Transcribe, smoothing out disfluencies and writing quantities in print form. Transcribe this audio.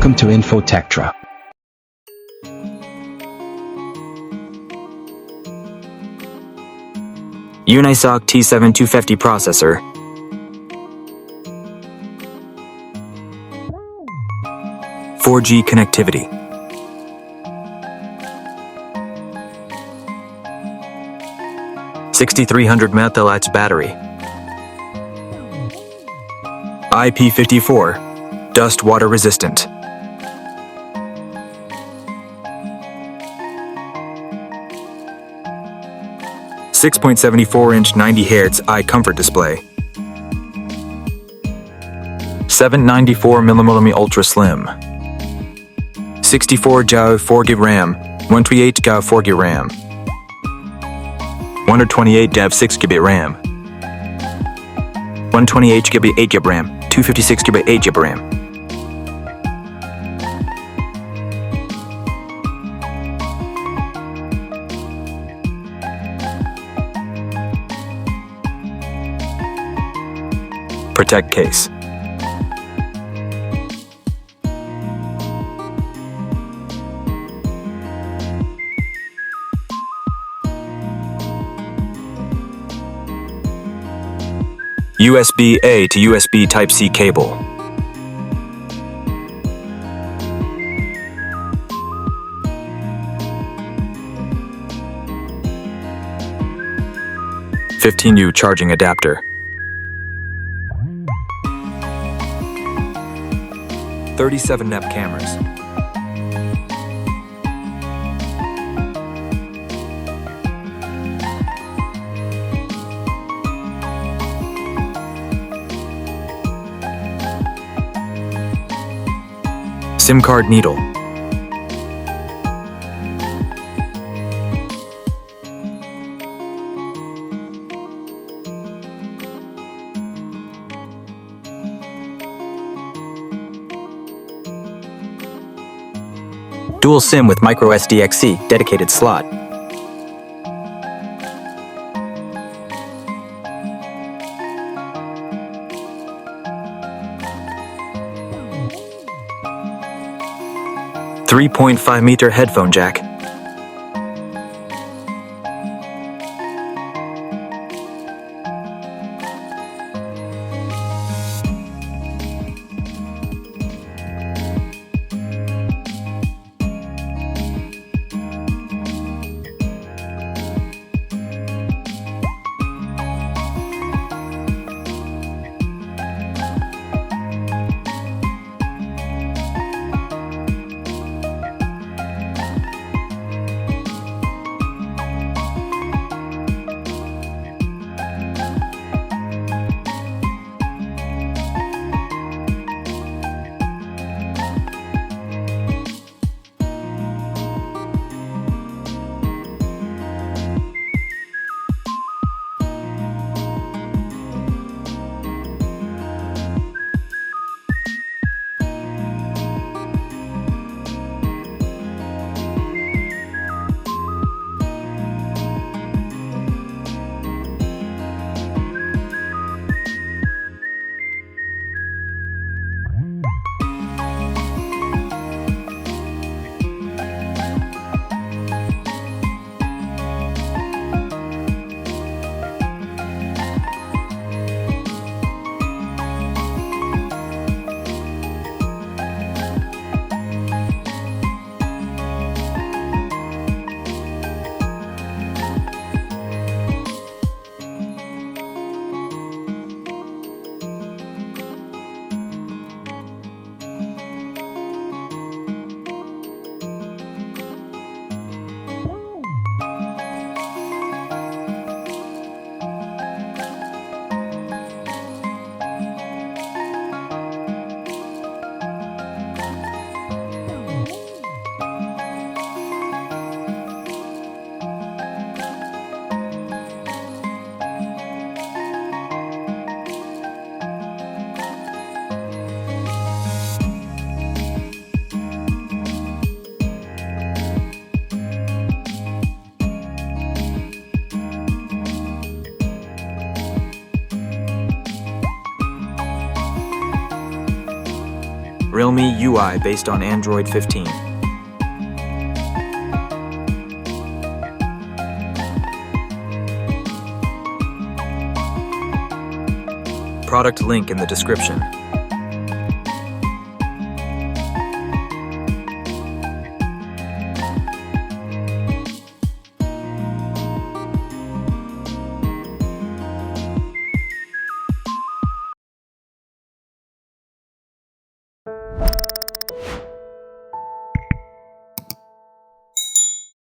Welcome to Infotectra. Unisoc T7250 processor. (4G connectivity). (6300 mAh battery). IP54, dust water resistant. (6.74-inch 90Hz eye comfort display). 794mm ultra slim. 64GB 4GB RAM, 128GB 4GB RAM. 128GB 6GB RAM. 128GB 8GB RAM, 256GB 8GB RAM. Protect case. USB-A to USB Type-C cable. (15U) charging adapter. 37 NEP cameras. SIM card needle. Dual SIM with micro SDXC dedicated slot. .5-meter headphone jack. Realme UI based on Android 15. Product link in the description.